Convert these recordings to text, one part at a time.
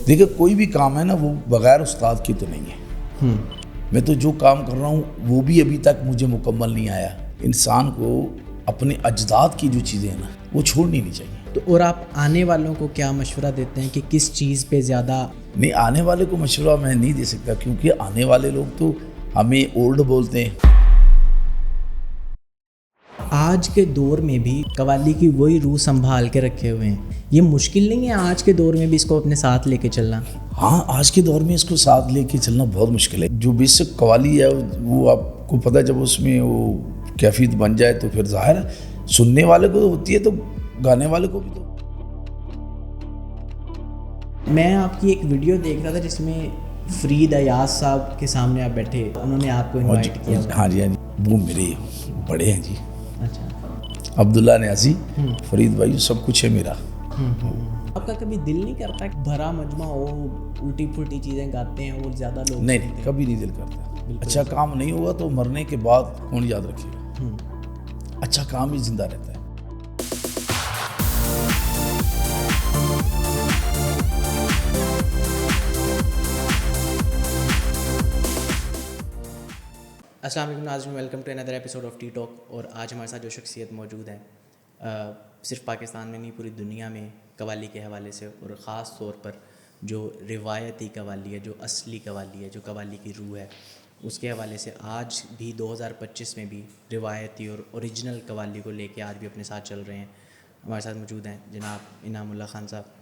دیکھیں کوئی بھی کام ہے نا وہ بغیر استاد کی تو نہیں ہے. میں تو جو کام کر رہا ہوں وہ بھی ابھی تک مجھے مکمل نہیں آیا. انسان کو اپنے اجداد کی جو چیزیں ہیں نا وہ چھوڑنی نہیں چاہیے. تو اور آپ آنے والوں کو کیا مشورہ دیتے ہیں کہ کس چیز پہ زیادہ؟ نہیں, آنے والے کو مشورہ میں نہیں دے سکتا کیونکہ آنے والے لوگ تو ہمیں اولڈ بولتے ہیں. آج کے دور میں بھی قوالی کی وہی روح سنبھال کے رکھے ہوئے ہیں. یہ مشکل نہیں ہے آج کے دور میں بھی اس کو اپنے ساتھ لے کے چلنا؟ ہاں, آج کے دور میں اس کو ساتھ لے کے چلنا بہت مشکل ہے. جو بیسک قوالی ہے وہ آپ کو پتہ ہے جب اس میں وہ کیفیت بن جائے تو پھر ظاہر ہے سننے والے کو تو ہوتی ہے تو گانے والے کو بھی. تو میں آپ کی ایک ویڈیو دیکھ رہا تھا جس میں فرید ایاز صاحب کے سامنے آپ بیٹھے, انہوں نے آپ کو انوائٹ کیا. ہاں جی, وہ میرے بڑے ہیں جی. اچھا. عبداللہ نیازی, فرید بھائی, سب کچھ ہے میرا. آپ کا کبھی دل نہیں کرتا کہ بھرا مجمع ہو, الٹی پھلٹی چیزیں گاتے ہیں اور زیادہ لوگ؟ نہیں, کبھی نہیں دل کرتا. اچھا کام نہیں ہوا تو مرنے کے بعد کون یاد رکھے گا. اچھا کام ہی زندہ رہتا ہے. السلام علیکم ناظرین, welcome to another episode of T talk. اور آج ہمارے ساتھ جو شخصیت موجود ہے صرف پاکستان میں نہیں پوری دنیا میں قوالی کے حوالے سے, اور خاص طور پر جو روایتی قوالی ہے, جو اصلی قوالی ہے, جو قوالی کی روح ہے, اس کے حوالے سے آج بھی 2025 میں بھی روایتی اور اوریجنل قوالی کو لے کے آج بھی اپنے ساتھ چل رہے ہیں. ہمارے ساتھ موجود ہیں جناب انعام اللہ خان صاحب.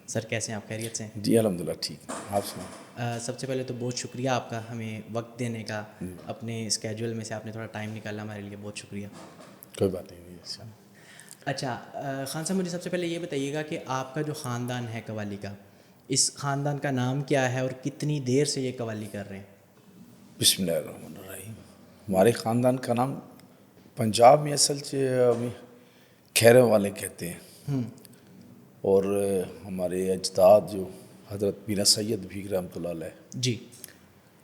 سر کیسے ہیں آپ؟ خیریت سے ہیں؟ جی الحمدللہ ٹھیک. آپ سنائیں. سب سے پہلے تو بہت شکریہ آپ کا ہمیں وقت دینے کا. اپنے اسکیجول میں سے آپ نے تھوڑا ٹائم نکالا ہمارے لیے, بہت شکریہ. کوئی بات نہیں. اچھا خان صاحب, مجھے سب سے پہلے یہ بتائیے گا کہ آپ کا جو خاندان ہے قوالی کا, اس خاندان کا نام کیا ہے اور کتنی دیر سے یہ قوالی کر رہے ہیں؟ بسم اللہ الرحمن الرحیم. ہمارے خاندان کا نام پنجاب میں اصل کھیرے والے کہتے ہیں, اور ہمارے اجداد جو حضرت میرا سید بھیگ رحمۃ اللہ علیہ, جی,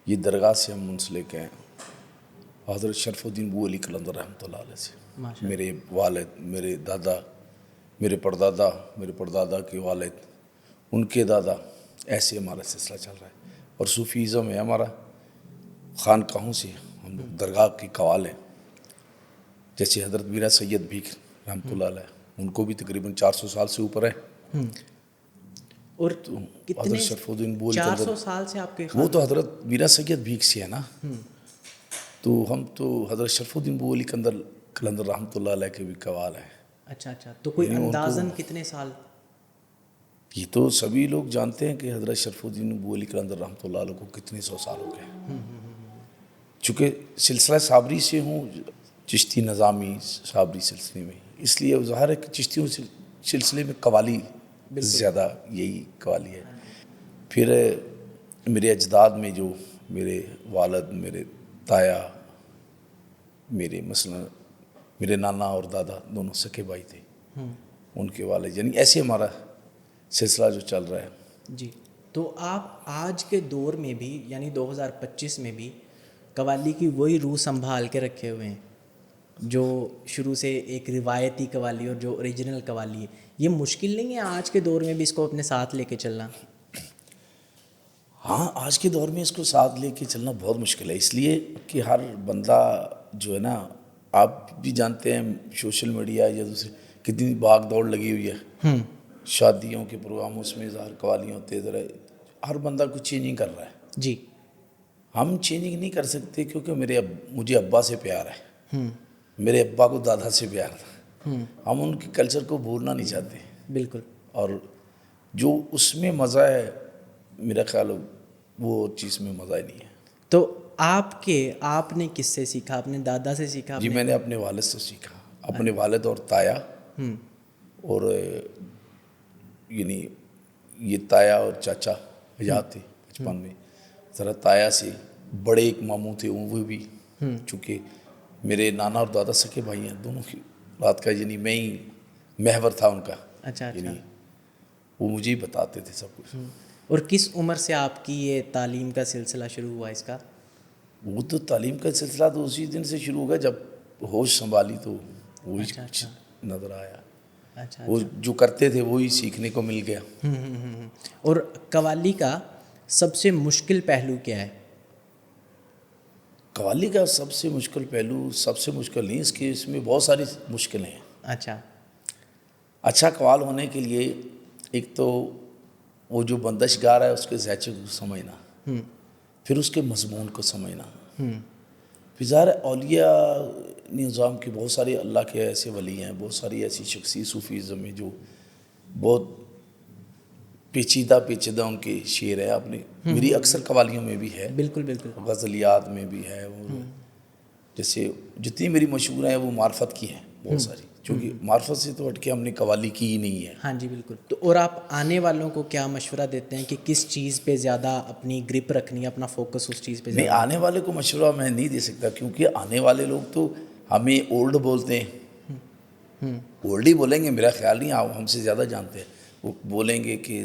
یہ درگاہ سے ہم منسلک ہیں حضرت شرف الدین بو علی قلندر رحمۃ اللہ علیہ سے. میرے والد, میرے دادا, میرے پردادا کے والد, ان کے دادا, ایسے ہمارا سلسلہ چل رہا ہے. اور صوفیزم ہے ہمارا, خانقاہوں سے ہم لوگ درگاہ کے قوال ہیں. جیسے حضرت میرا سید بھیگ رحمۃ اللہ علیہ, ان کو بھی تقریباً 400 سال سے اوپر ہے. اور تو کتنے حضرت شرف الدین بو علی 400 سال سے آپ کے وہ تو حضرت میرا سید بھیگ سے ہے نا. تو ہم تو حضرت شرف الدین بو علی قلندر رحمۃ اللہ علیہ کے بھی قوال ہیں. اچھا, تو کوئی اندازاً کتنے سال؟ یہ تو سبھی لوگ جانتے ہیں کہ حضرت شرف الدین بو علی قلندر رحمۃ اللہ علیہ کو کتنے 100 سال ہو گئے. چونکہ سلسلہ صابری سے ہوں, چشتی نظامی صابری سلسلے میں, اس لیے ظاہر ہے کہ چشتیوں سلسلے میں قوالی زیادہ, یہی قوالی ہے. پھر میرے اجداد میں جو میرے والد, میرے تایا, میرے مثلا میرے نانا اور دادا دونوں سکے بھائی تھے, ان کے والد, یعنی ایسے ہمارا سلسلہ جو چل رہا ہے. جی, تو آپ آج کے دور میں بھی یعنی 2025 میں بھی قوالی کی وہی روح سنبھال کے رکھے ہوئے ہیں, جو شروع سے ایک روایتی قوالی اور جو اوریجنل قوالی ہے. یہ مشکل نہیں ہے آج کے دور میں بھی اس کو اپنے ساتھ لے کے چلنا؟ ہاں, آج کے دور میں اس کو ساتھ لے کے چلنا بہت مشکل ہے, اس لیے کہ ہر بندہ جو ہے نا, آپ بھی جانتے ہیں سوشل میڈیا یا دوسرے کتنی بھاگ دوڑ لگی ہوئی ہے. شادیوں کے پروگراموں میں اظہار قوالیاں ہوتے, ذرا ہر بندہ کچھ چینجنگ کر رہا ہے. جی, ہم چینجنگ نہیں کر سکتے کیونکہ مجھے ابا سے پیار ہے, میرے ابا کو دادا سے پیار تھا. ہم ان کے کلچر کو بھولنا نہیں چاہتے. بالکل. اور جو اس میں مزہ ہے, میرا خیال وہ چیز میں مزہ ہی نہیں ہے. تو آپ نے کس سے سیکھا؟ اپنے دادا سے سیکھا؟ جی, میں نے اپنے والد سے سیکھا. اپنے والد اور تایا, اور یعنی یہ تایا اور چاچا حیات تھے بچپن میں. ذرا تایا سے بڑے ایک ماموں تھے, وہ بھی چونکہ میرے نانا اور دادا سکے بھائی ہیں, دونوں کی رات کا یعنی میں ہی محور تھا ان کا. اچھا, یعنی وہ مجھے ہی بتاتے تھے سب کچھ. اور کس عمر سے آپ کی یہ تعلیم کا سلسلہ شروع ہوا اس کا؟ وہ تو تعلیم کا سلسلہ تو اسی دن سے شروع ہو گیا جب ہوش سنبھالی, تو وہی کچھ نظر آیا. اچھا وہ جو کرتے تھے وہی سیکھنے کو مل گیا. اور قوالی کا سب سے مشکل پہلو کیا ہے؟ قوالی کا سب سے مشکل پہلو سب سے مشکل نہیں، اس میں بہت ساری مشکلیں ہیں. اچھا قوال ہونے کے لیے ایک تو وہ جو بندش گا رہا ہے اس کے ذائچے کو سمجھنا، پھر اس کے مضمون کو سمجھنا. پھر ظاہر اولیاء نظام کے بہت سارے اللہ کے ایسے ولی ہیں، بہت ساری ایسی شخصی صوفیزم میں جو بہت پیچیدہ ان کے شعر ہے. آپ نے میری اکثر قوالیوں میں بھی ہے، بالکل غزلیات میں بھی ہے. اور جیسے جتنی میری مشہور ہیں وہ معرفت کی ہیں بہت ساری، چونکہ معرفت سے تو ہٹ کے ہم نے قوالی کی ہی نہیں ہے. ہاں جی بالکل. تو اور آپ آنے والوں کو کیا مشورہ دیتے ہیں کہ کس چیز پہ زیادہ اپنی گرپ رکھنی ہے، اپنا فوکس اس چیز پہ نہیں، زیادہ؟ آنے والے کو مشورہ میں نہیں دے سکتا، کیونکہ آنے والے لوگ تو ہمیں اولڈ بولتے ہیں. اولڈ ہی بولیں گے، میرا خیال نہیں آپ ہم سے زیادہ جانتے ہیں. وہ بولیں گے کہ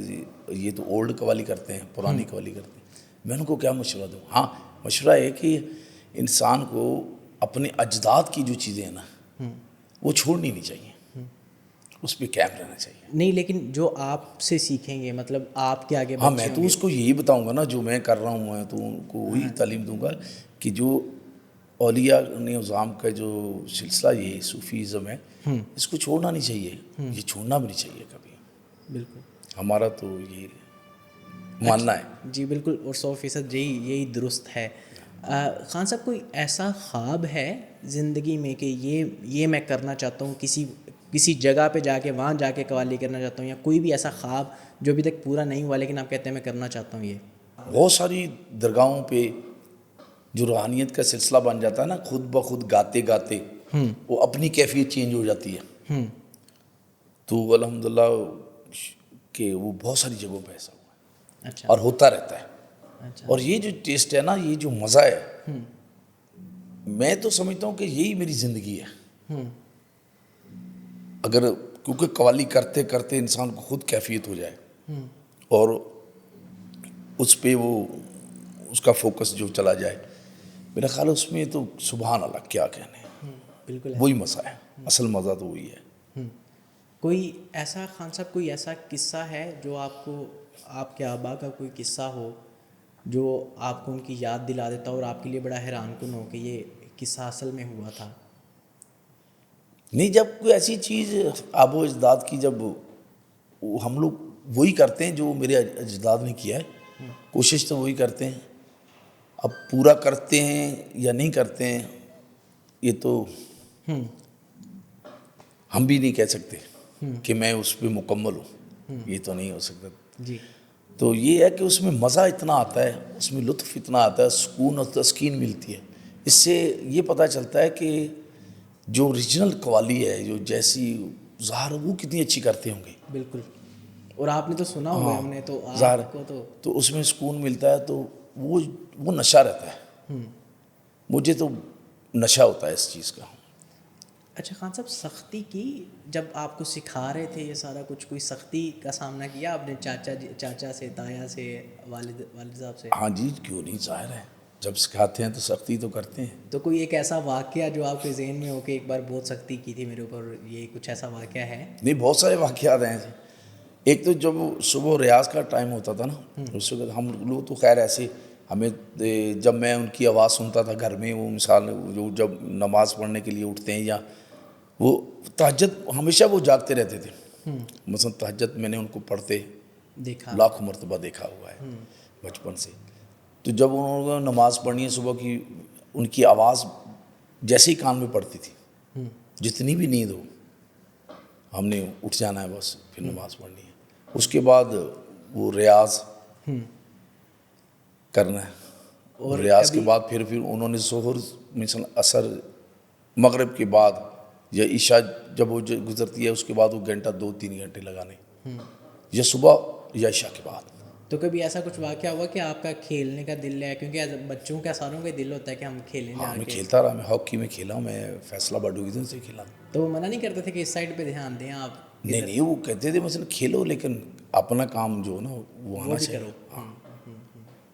یہ تو اولڈ قوالی کرتے ہیں، پرانی قوالی کرتے ہیں. میں ان کو کیا مشورہ دوں؟ ہاں مشورہ ہے کہ انسان کو اپنے اجداد کی جو چیزیں ہیں نا وہ چھوڑنی نہیں چاہیے، اس پہ قائم رہنا چاہیے. نہیں لیکن جو آپ سے سیکھیں گے، مطلب آپ کے آگے ہاں بچے میں ہوں تو گے. اس کو یہی بتاؤں گا نا جو میں کر رہا ہوں، میں تو ان کو وہی تعلیم دوں گا کہ جو اولیاء نظام کا جو سلسلہ یہ صوفیزم ہے اس کو چھوڑنا نہیں چاہیے، یہ چھوڑنا بھی نہیں چاہیے کبھی. بالکل ہمارا تو یہ ماننا ہے. جی بالکل، اور 100% یہی درست ہے. خان صاحب کوئی ایسا خواب ہے زندگی میں کہ یہ میں کرنا چاہتا ہوں، کسی جگہ پہ جا کے وہاں جا کے قوالی کرنا چاہتا ہوں، یا کوئی بھی ایسا خواب جو ابھی تک پورا نہیں ہوا لیکن آپ کہتے ہیں میں کرنا چاہتا ہوں؟ یہ بہت ساری درگاہوں پہ جو روحانیت کا سلسلہ بن جاتا ہے نا، خود بخود گاتے گاتے وہ اپنی کیفیت چینج ہو جاتی ہے. تو الحمدللہ کہ وہ بہت ساری جگہوں پہ ایسا ہوا ہے اچھا اور ہوتا رہتا ہے. اچھا اور یہ جو ٹیسٹ ہے نا، یہ جو مزہ ہے، میں تو سمجھتا ہوں کہ یہی میری زندگی ہے. اگر کیونکہ قوالی کرتے کرتے انسان کو خود کیفیت ہو جائے اور اس پہ وہ اس کا فوکس جو چلا جائے، میرا خیال ہے اس میں تو سبحان اللہ کیا کہنے ہیں، بالکل وہی مزہ ہے. اصل مزہ تو وہی ہے. کوئی ایسا خان صاحب کوئی ایسا قصہ ہے جو آپ کو، آپ کے آبا کا کوئی قصہ ہو جو آپ کو ان کی یاد دلا دیتا ہو اور آپ کے لیے بڑا حیران کن ہو کہ یہ قصہ اصل میں ہوا تھا؟ نہیں، جب کوئی ایسی چیز آب و اجداد کی، جب ہم لوگ وہی کرتے ہیں جو میرے اجداد نے کیا ہے، کوشش تو وہی کرتے ہیں. اب پورا کرتے ہیں یا نہیں کرتے ہیں یہ تو ہم بھی نہیں کہہ سکتے کہ میں اس پہ مکمل ہوں، یہ تو نہیں ہو سکتا. جی تو یہ ہے کہ اس میں مزہ اتنا آتا ہے، اس میں لطف اتنا آتا ہے، سکون اور تسکین ملتی ہے. اس سے یہ پتہ چلتا ہے کہ جو اوریجنل قوالی ہے، جو جیسی ظاہر وہ کتنی اچھی کرتے ہوں گے. بالکل. اور آپ نے تو سنا ہوگا ہاں انہیں، تو ظاہر آپ کو تو اس میں سکون ملتا ہے، تو وہ نشہ رہتا ہے. مجھے تو نشہ ہوتا ہے اس چیز کا. اچھا خان صاحب، سختی کی جب آپ کو سکھا رہے تھے یہ سارا کچھ، کوئی سختی کا سامنا کیا آپ نے چاچا سے، تایا سے، والد صاحب سے؟ ہاں جی، کیوں نہیں، ظاہر ہے جب سکھاتے ہیں تو سختی تو کرتے ہیں. تو کوئی ایک ایسا واقعہ جو آپ کے ذہن میں ہو کہ ایک بار بہت سختی کی تھی میرے اوپر، یہ کچھ ایسا واقعہ ہے؟ نہیں، بہت سارے واقعات ہیں. ایک تو جب صبح ریاض کا ٹائم ہوتا تھا نا، اس وقت ہم لوگ تو خیر ایسے ہمیں، جب میں ان کی آواز سنتا تھا گھر میں، وہ مثال جو جب نماز پڑھنے کے لیے اٹھتے ہیں یا وہ تہجد، ہمیشہ وہ جاگتے رہتے تھے. مثلا تہجد میں نے ان کو پڑھتے دیکھا لاکھوں مرتبہ دیکھا ہوا ہے بچپن سے. تو جب انہوں نے نماز پڑھنی ہے صبح کی، ان کی آواز جیسے ہی کان میں پڑتی تھی، جتنی بھی نیند ہو، ہم نے اٹھ جانا ہے بس، پھر نماز پڑھنی ہے. اس کے بعد وہ ریاض کرنا ہے، اور ریاض کے بعد پھر انہوں نے ظہر، مثلا عصر، مغرب کے بعد یا عشاء جب وہ گزرتی ہے اس کے بعد وہ گھنٹہ 2-3 گھنٹے لگانے، یا صبح یا عشاء کے بعد. تو کبھی ایسا کچھ واقعہ ہوا کہ آپ کا کھیلنے کا دل ہے؟ کیونکہ بچوں کا ساروں کا دل ہوتا ہے کہ ہم کھیلیں جا ہاں میں کے. کھیلتا رہا، میں ہاکی میں کھیلا ہوں، میں فیصلہ آباد ڈویژن سے کھیلا. تو وہ منع نہیں کرتے تھے کہ اس سائڈ پہ دھیان دیں آپ؟ نہیں، وہ کہتے تھے مثلا کھیلو لیکن اپنا کام جو ہے نا وہ آنا بھی چاہیے. کرو.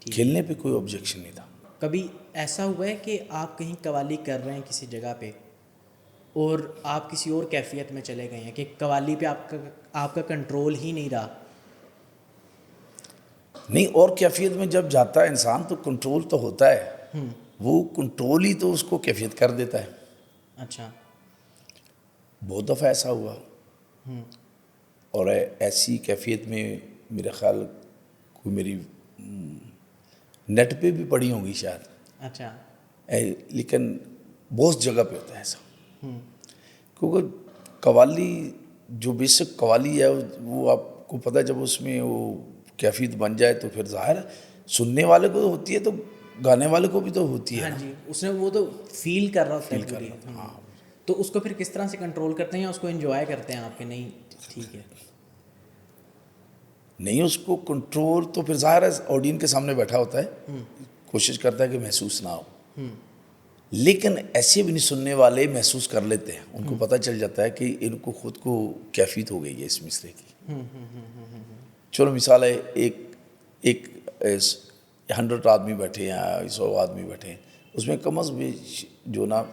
کھیلنے پہ کوئی آبجیکشن نہیں تھا. کبھی ایسا ہوا ہے کہ آپ کہیں قوالی کر رہے ہیں کسی جگہ پہ اور آپ کسی اور کیفیت میں چلے گئے ہیں کہ قوالی پہ آپ کا کنٹرول ہی نہیں رہا؟ نہیں، اور کیفیت میں جب جاتا ہے انسان تو کنٹرول تو ہوتا ہے، وہ کنٹرول ہی تو اس کو کیفیت کر دیتا ہے. اچھا. بہت دفعہ ایسا ہوا، اور ایسی کیفیت میں میرا خیال کوئی میری نیٹ پہ بھی پڑی ہوں گی شاید، اچھا. لیکن بہت جگہ پہ ہوتا ہے ایسا. کیونکہ قوالی جو بیسک قوالی ہے وہ آپ کو پتہ ہے، جب اس میں وہ کیفیت بن جائے تو پھر ظاہر ہے سننے والے کو ہوتی ہے تو گانے والے کو بھی تو ہوتی ہے ہاں نا. جی، اس نے وہ تو فیل کر رہا ہوتا ہے فیل کر پوری. رہا ہاں. تو اس کو پھر کس طرح سے کنٹرول کرتے ہیں یا اس کو انجوائے کرتے ہیں آپ کے؟ نہیں ٹھیک ہے. نہیں، اس کو کنٹرول تو پھر ظاہر ہے آڈین کے سامنے بیٹھا ہوتا ہے، کوشش کرتا ہے کہ محسوس نہ ہو. لیکن ایسے بھی نہیں، سننے والے محسوس کر لیتے ہیں، ان کو پتہ چل جاتا ہے کہ ان کو خود کو کیفیت ہو گئی ہے اس مصرے کی. چلو مثال ہے، ایک 100 آدمی بیٹھے ہیں، 100 آدمی بیٹھے ہیں، اس میں کم از بیش جو نا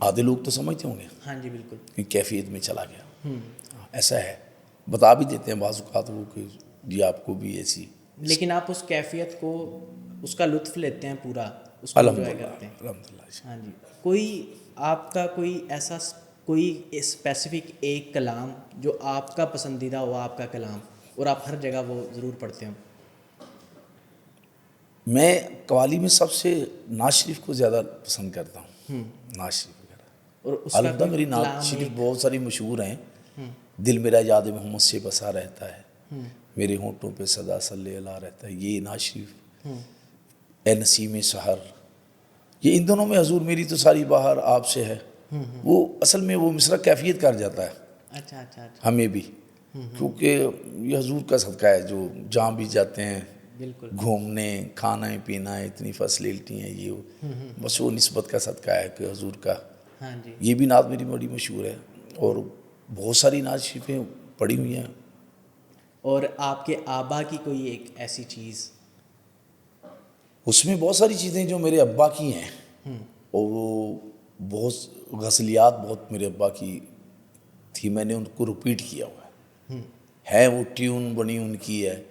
آدھے لوگ تو سمجھتے ہوں گے ہاں جی بالکل. کہ کیفیت میں چلا گیا. ایسا ہے، بتا بھی دیتے ہیں بعض اوقات وہ کہ جی آپ کو بھی ایسی. لیکن آپ اس کیفیت کو، اس کا لطف لیتے ہیں پورا، اس کو الحمد انجوائے للہ کرتے ہیں. الحمد للہ. ہاں جی. کوئی آپ کا کوئی ایسا کوئی اسپیسیفک ایک کلام جو آپ کا پسندیدہ ہو، آپ کا کلام، اور آپ ہر جگہ وہ ضرور پڑھتے ہوں؟ میں قوالی میں سب سے ناز شریف کو زیادہ پسند کرتا ہوں. ناز شریف وغیرہ، اور اس کا البتہ کوئی میری ناز کلام شریف ایک؟ بہت ساری مشہور ہیں. دل میرا یاد محمد سے بسا رہتا ہے، میرے ہونٹوں پہ صدا صلی اللہ رہتا ہے، یہ ناز شریف. اے نسیم سحر، یہ ان دونوں میں حضور میری تو ساری بہار آپ سے ہے. وہ اصل میں وہ مصرع کیفیت کر جاتا ہے اچھا اچھا اچھا. ہمیں بھی، کیونکہ یہ حضور کا صدقہ ہے. جو جہاں بھی جاتے ہیں بالکل. گھومنے، کھانا پینا، اتنی فیسلٹی ہیں، یہ بس وہ نسبت کا صدقہ ہے کہ حضور کا. ہاں جی. یہ بھی نعت میری بڑی مشہور ہے، اور بہت ساری نعت شریفیں پڑھی ہوئی ہیں. اور آپ کے آبا کی کوئی ایک ایسی چیز؟ اس میں بہت ساری چیزیں جو میرے ابا کی ہیں، اور وہ بہت غزلیات بہت میرے ابا کی تھی، میں نے ان کو ریپیٹ کیا ہوا ہے. وہ ٹیون بنی ان کی ہے،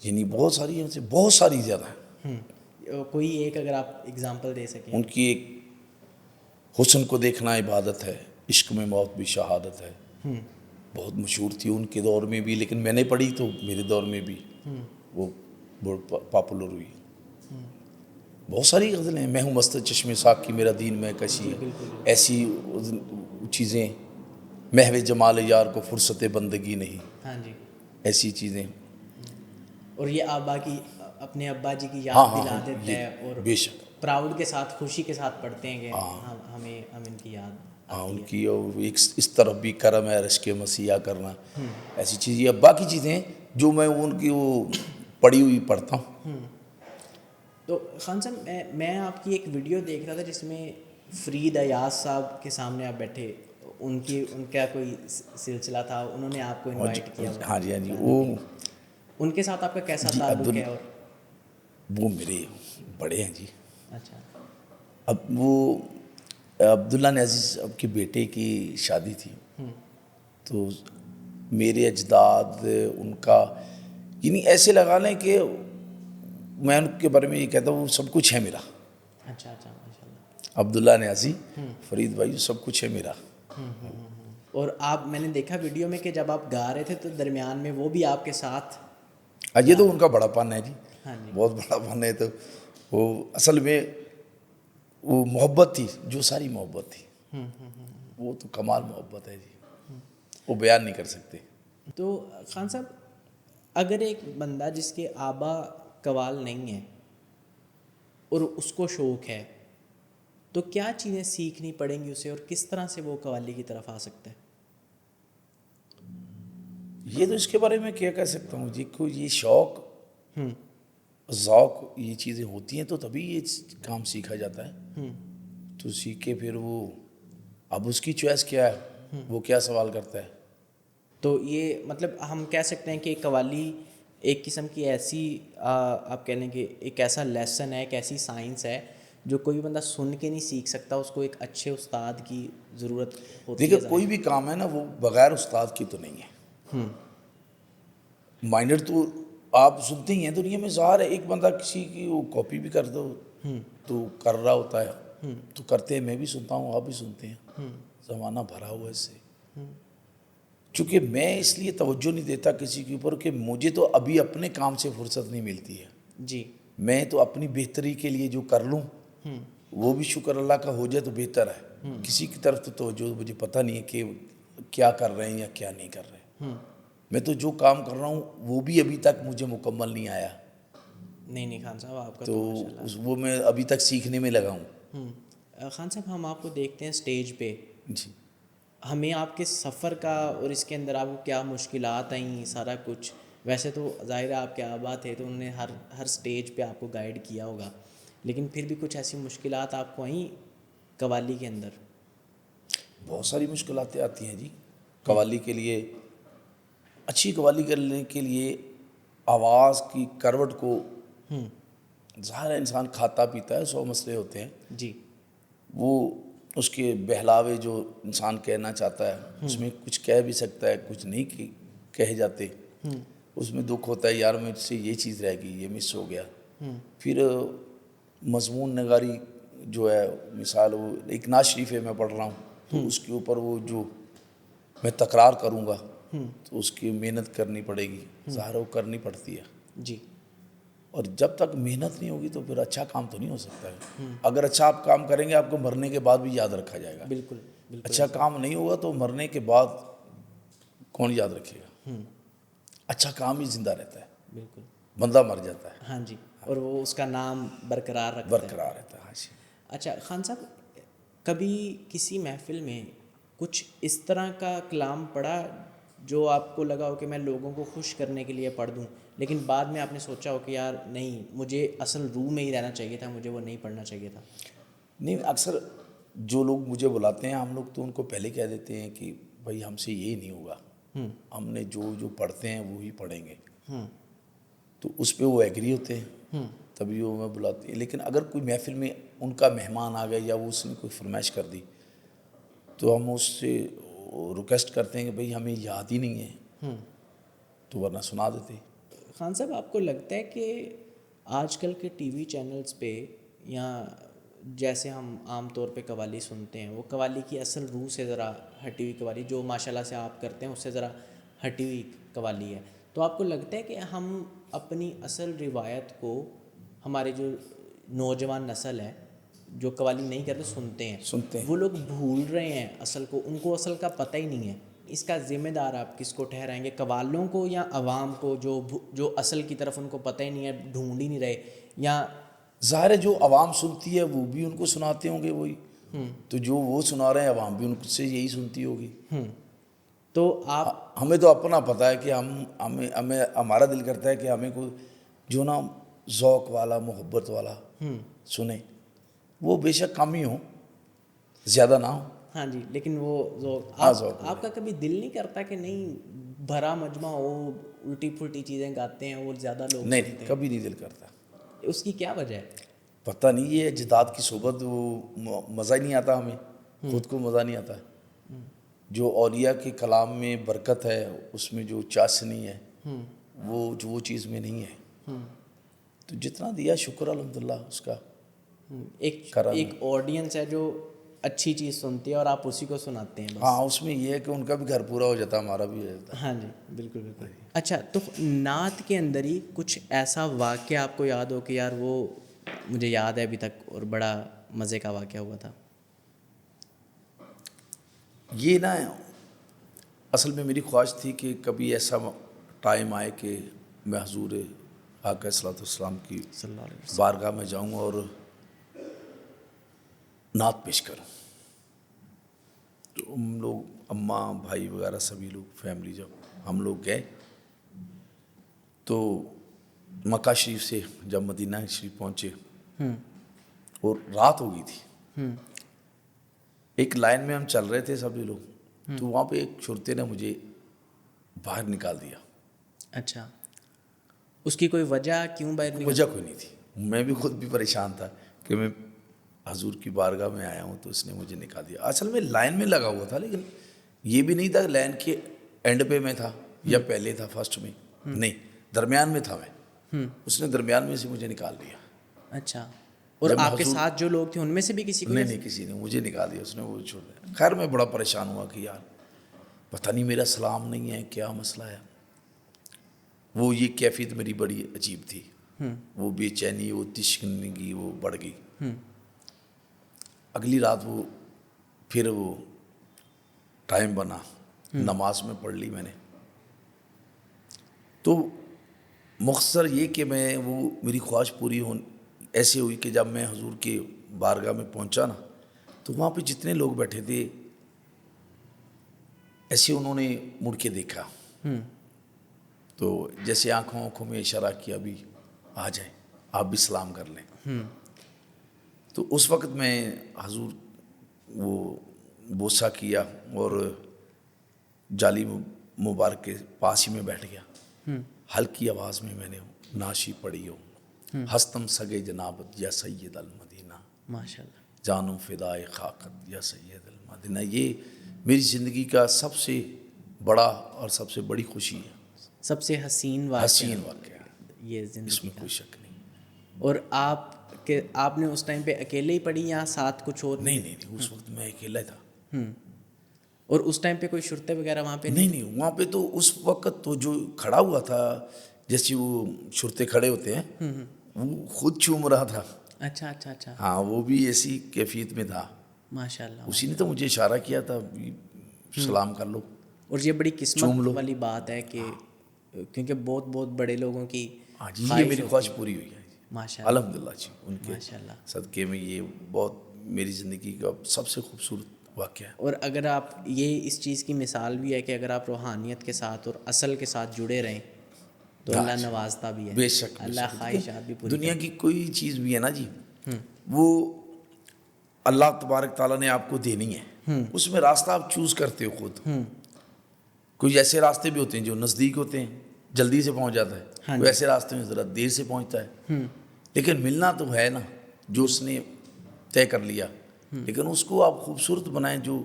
یعنی بہت ساری ہیں، بہت ساری زیادہ ہیں. کوئی ایک اگر آپ اگزامپل دے سکیں. ان کی ایک حسن کو دیکھنا عبادت ہے، عشق میں موت بھی شہادت ہے، بہت مشہور تھی ان کے دور میں بھی، لیکن میں نے پڑھی تو میرے دور میں بھی وہ بہت پاپولر ہوئی. بہت ساری غزلیں ہیں. میں ہوں مست چشم ساک کی میرا دین میں کشی ہے، ایسی چیزیں. محو جمال یار کو فرصت بندگی نہیں، ہاں جی. ایسی چیزیں. اور یہ آبا کی، اپنے ابا جی کی ہاں یاد ہاں دلا ہاں، دیتا یہ ہے، اور بے شک. پراؤڈ کے ساتھ، خوشی کے ساتھ پڑھتے ہیں کہ ہم ان کی یاد ہاں، آتی ان ہے. کی. اور ایک اس طرف بھی کرم ہے رشک مسیح کرنا، ایسی چیز. یہ ابا کی چیزیں ہیں جو میں ان کی وہ پڑھی ہوئی پڑھتا ہوں. تو خان صاحب، میں آپ کی ایک ویڈیو دیکھ رہا تھا جس میں فرید ایاز صاحب کے سامنے آپ بیٹھے، ان کا کوئی سلسلہ تھا، انہوں نے آپ کو انوائٹ کیا ہوا ہاں جی ہاں جی. گانے وہ کے لیے. ان کے ساتھ آپ کا کیسا جی تعلق ہے؟ اور وہ میرے بڑے ہیں جی. اچھا. اب وہ عبداللہ نیازی صاحب کے بیٹے کی شادی تھی، تو میرے اجداد ان کا، یعنی ایسے لگا لیں کہ میں ان کے بارے میں یہ کہتا ہوں وہ سب کچھ ہے میرا. اچھا اچھا، ماشاء اللہ. عبداللہ نیازی، فرید بھائی، سب کچھ ہے میرا. اور آپ، میں نے دیکھا ویڈیو میں کہ جب آپ گا رہے تھے تو درمیان میں وہ بھی آپ کے ساتھ. یہ تو ان کا بڑا پن ہے جی، ہاں جی. بہت بڑا پن ہے. تو وہ اصل میں وہ محبت تھی، جو ساری محبت تھی، وہ تو کمال محبت ہے جی، وہ بیان نہیں کر سکتے. تو خان صاحب، اگر ایک بندہ جس کے آبا قوال نہیں ہے اور اس کو شوق ہے، تو کیا چیزیں سیکھنی پڑیں گی اسے، اور کس طرح سے وہ قوالی کی طرف آ سکتا ہے؟ یہ تو اس کے بارے میں کیا کہہ سکتا ہوں جی. کو یہ شوق، ذوق، یہ چیزیں ہوتی ہیں تو تبھی یہ کام سیکھا جاتا ہے. تو سیکھے پھر وہ، اب اس کی چوائس کیا ہے، وہ کیا سوال کرتا ہے. تو یہ مطلب ہم کہہ سکتے ہیں کہ قوالی ایک قسم کی ایسی، آپ کہہ لیں کہ ایک ایسا لیسن ہے، ایک ایسی سائنس ہے جو کوئی بندہ سن کے نہیں سیکھ سکتا, اس کو ایک اچھے استاد کی ضرورت ہوتی ہے. دیکھیں کوئی بھی کام ہے نا وہ بغیر استاد کی تو نہیں ہے. مائنڈ تو آپ سنتے ہی ہیں دنیا میں ظاہر ہے, ایک بندہ کسی کی وہ کاپی بھی کر دو تو کر رہا ہوتا ہے, تو کرتے ہیں, میں بھی سنتا ہوں, آپ بھی سنتے ہیں, زمانہ بھرا ہوا ہے اس سے. چونکہ میں اس لیے توجہ نہیں دیتا کسی کے اوپر کہ مجھے تو ابھی اپنے کام سے فرصت نہیں ملتی ہے. جی, میں تو اپنی بہتری کے لیے جو کر لوں وہ بھی شکر اللہ کا ہو جائے تو بہتر ہے. کسی کی طرف تو توجہ مجھے پتہ نہیں ہے کہ کیا کر رہے ہیں یا کیا نہیں کر رہے. میں تو جو کام کر رہا ہوں وہ بھی ابھی تک مجھے مکمل نہیں آیا, نہیں خان صاحب آپ کا تو ماشاءاللہ. وہ میں ابھی تک سیکھنے میں لگا ہوں. خان صاحب ہم آپ کو دیکھتے ہیں اسٹیج پہ, جی. ہمیں آپ کے سفر کا اور اس کے اندر آپ کو کیا مشکلات آئیں سارا کچھ, ویسے تو ظاہر ہے آپ کے آبا تھے تو انہوں نے ہر اسٹیج پہ آپ کو گائیڈ کیا ہوگا, لیکن پھر بھی کچھ ایسی مشکلات آپ کو آئیں قوالی کے اندر؟ بہت ساری مشکلاتیں آتی ہیں جی قوالی کے لیے. اچھی قوالی کرنے کے لیے آواز کی کروٹ کو ظاہر انسان کھاتا پیتا ہے, 100 مسئلے ہوتے ہیں. جی, وہ اس کے بہلاوے جو انسان کہنا چاہتا ہے اس میں کچھ کہہ بھی سکتا ہے, کچھ نہیں کہہ جاتے. اس میں دکھ ہوتا ہے یار مجھ سے یہ چیز رہ گئی, یہ مس ہو گیا. پھر مضمون نگاری جو ہے, مثال وہ ایک نعت شریف ہے میں پڑھ رہا ہوں تو اس کے اوپر وہ جو میں تکرار کروں گا تو اس کی محنت کرنی پڑے گی, ظاہر وہ کرنی پڑتی ہے. جی, اور جب تک محنت نہیں ہوگی تو پھر اچھا کام تو نہیں ہو سکتا ہے. اگر اچھا آپ کام کریں گے آپ کو مرنے کے بعد بھی یاد رکھا جائے گا. بالکل بالکل. اچھا کام نہیں ہوگا تو مرنے کے بعد کون یاد رکھے گا. اچھا کام ہی زندہ رہتا ہے, بالکل, بندہ مر جاتا ہے. ہاں جی, اور وہ اس کا نام برقرار رکھتا ہے. برقرار رہتا ہے. ہاں جی. اچھا خان صاحب, کبھی کسی محفل میں کچھ اس طرح کا کلام پڑھا جو آپ کو لگا ہو کہ میں لوگوں کو خوش کرنے کے لیے پڑھ دوں, لیکن بعد میں آپ نے سوچا ہو کہ یار نہیں, مجھے اصل روح میں ہی رہنا چاہیے تھا, مجھے وہ نہیں پڑھنا چاہیے تھا؟ نہیں, اکثر جو لوگ مجھے بلاتے ہیں ہم لوگ تو ان کو پہلے کہہ دیتے ہیں کہ بھائی ہم سے یہ نہیں ہوگا, ہم نے جو پڑھتے ہیں وہی پڑھیں گے. تو اس پہ وہ ایگری ہوتے ہیں, تبھی وہ میں بلاتے ہیں. لیکن اگر کوئی محفل میں ان کا مہمان آ گیا یا وہ اس نے کوئی فرمائش کر دی تو ہم اس سے ریکویسٹ کرتے ہیں کہ بھئی ہمیں یاد ہی نہیں ہے, تو ورنہ سنا دیتے. خان صاحب آپ کو لگتا ہے کہ آج کل کے ٹی وی چینلز پہ یا جیسے ہم عام طور پہ قوالی سنتے ہیں, وہ قوالی کی اصل روح سے ذرا ہٹی ہوئی قوالی جو ماشاءاللہ سے آپ کرتے ہیں اس سے ذرا ہٹی ہوئی قوالی ہے, تو آپ کو لگتا ہے کہ ہم اپنی اصل روایت کو, ہمارے جو نوجوان نسل ہے جو قوالی نہیں کرتے سنتے ہیں, وہ لوگ بھول رہے ہیں اصل کو, ان کو اصل کا پتہ ہی نہیں ہے, اس کا ذمہ دار آپ کس کو ٹھہرائیں گے, قوالوں کو یا عوام کو جو اصل کی طرف ان کو پتہ ہی نہیں ہے, ڈھونڈ ہی نہیں رہے؟ یا ظاہر ہے جو عوام سنتی ہے وہ بھی ان کو سناتے ہوں گے وہی, تو جو وہ سنا رہے ہیں عوام بھی ان سے یہی سنتی ہوگی. تو آپ, ہمیں تو اپنا پتہ ہے کہ ہمیں ہمارا دل کرتا ہے کہ ہمیں کوئی جو نا ذوق والا محبت والا سنیں, وہ بے شک کم ہی ہوں, زیادہ نہ ہو. ہاں جی, لیکن وہ ذوق آپ کا کبھی دل نہیں کرتا کہ نہیں بھرا مجمع ہو, الٹی پھلٹی چیزیں گاتے ہیں وہ زیادہ لوگ سنتے ہیں؟ نہیں, کبھی نہیں دل کرتا. اس کی کیا وجہ ہے؟ پتہ نہیں, یہ اجداد کی صحبت, وہ مزہ ہی نہیں آتا ہمیں, خود کو مزہ نہیں آتا ہے. جو اولیاء کے کلام میں برکت ہے, اس میں جو چاشنی ہے وہ چیز میں نہیں ہے. تو جتنا دیا شکر الحمدللہ اس کا. ایک آڈینس ہے جو اچھی چیز سنتی ہے اور آپ اسی کو سناتے ہیں بس. ہاں, اس میں یہ ہے کہ ان کا بھی گھر پورا ہو جاتا ہے, ہمارا بھی ہو جاتا ہے. ہاں جی, بالکل بالکل. اچھا, تو نعت کے اندر ہی کچھ ایسا واقعہ آپ کو یاد ہو کہ یار وہ مجھے یاد ہے ابھی تک اور بڑا مزے کا واقعہ ہوا تھا؟ یہ نا اصل میں میری خواہش تھی کہ کبھی ایسا ٹائم آئے کہ میں حضور آقا صلی اللہ علیہ وسلم کی بارگاہ میں جاؤں اور نعت پیش کروں. تو ہم لوگ اماں بھائی وغیرہ سبھی لوگ فیملی جب ہم لوگ گئے تو مکہ شریف سے جب مدینہ شریف پہنچے اور رات ہو گئی تھی, ایک لائن میں ہم چل رہے تھے سبھی لوگ, تو وہاں پہ ایک چھوٹے نے مجھے باہر نکال دیا. اچھا, اس کی کوئی وجہ کیوں باہر نکال؟ وجہ کوئی نہیں تھی, میں بھی خود بھی پریشان تھا کہ میں حضور کی بارگاہ میں آیا ہوں تو اس نے مجھے نکال دیا. اصل میں لائن میں لگا ہوا تھا, لیکن یہ بھی نہیں تھا کہ لائن کے اینڈ پہ میں تھا یا پہلے تھا فرسٹ میں, نہیں, درمیان میں تھا میں. اس نے درمیان میں سے مجھے نکال دیا. اچھا, اور آپ کے ساتھ جو لوگ تھے ان میں سے بھی کسی کو؟ نہیں, کسی نے مجھے نکال دیا, اس نے وہ چھوڑ دیا. خیر میں بڑا پریشان ہوا کہ یار پتہ نہیں میرا سلام نہیں ہے, کیا مسئلہ ہے. وہ یہ کیفیت میری بڑی عجیب تھی, وہ بے چینی, وہ تشکنگی وہ بڑھ گئی. اگلی رات وہ پھر وہ ٹائم بنا, نماز میں پڑھ لی میں نے. تو مختصر یہ کہ میں وہ میری خواہش پوری ایسے ہوئی کہ جب میں حضور کے بارگاہ میں پہنچا نا, تو وہاں پہ جتنے لوگ بیٹھے تھے ایسے انہوں نے مڑ کے دیکھا, تو جیسے آنکھوں میں اشارہ کیا بھی آ جائیں آپ بھی سلام کر لیں. تو اس وقت میں حضور وہ بوسہ کیا اور جالی مبارک کے پاس ہی میں بیٹھ گیا. ہلکی آواز میں نے ناشی پڑھی ہو, ہستم سگے جنابت یا سید المدینہ, ماشاء اللہ, جانم فدائے خاکت یا سید المدینہ. یہ میری زندگی کا سب سے بڑا اور سب سے بڑی خوشی ہے, سب سے حسین واقعہ یہ زندگی, اس میں کوئی شک نہیں. اور آپ نے اس ٹائم پہ اکیلے ہی پڑھی یا ساتھ کچھ اور؟ نہیں, اس وقت میں اکیلا تھا. اور اس ٹائم پہ کوئی شرطے وغیرہ وہاں پہ؟ نہیں, وہاں پہ تو اس وقت تو جو کھڑا ہوا تھا جیسے وہ شرطے کھڑے ہوتے ہیں, وہ خود چوم رہا تھا. اچھا. ہاں, وہ بھی ایسی کیفیت میں تھا. ماشاء اللہ. اسی نے تو مجھے اشارہ کیا تھا سلام کر لو. اور یہ بڑی قسمت والی بات ہے کہ کیونکہ بہت بڑے لوگوں کی یہ میری خواہش پوری ہوئی ہے ماشاء اللہ, الحمدللہ جی. ان کے صدقے میں یہ بہت میری زندگی کا سب سے خوبصورت واقعہ ہے. اور اگر آپ یہ اس چیز کی مثال بھی ہے کہ اگر آپ روحانیت کے ساتھ اور اصل کے ساتھ جڑے رہیں تو اللہ نوازتا بھی ہے. بے شک, اللہ خواہشات بھی پوری. دنیا کی کوئی چیز بھی ہے نا جی, وہ اللہ تبارک تعالیٰ نے آپ کو دینی ہے, اس میں راستہ آپ چوز کرتے ہو خود. کوئی ایسے راستے بھی ہوتے ہیں جو نزدیک ہوتے ہیں, جلدی سے پہنچ جاتا ہے, کوئی ایسے راستے میں ذرا دیر سے پہنچتا ہے. لیکن ملنا تو ہے نا جو اس نے طے کر لیا, لیکن اس کو آپ خوبصورت بنائیں جو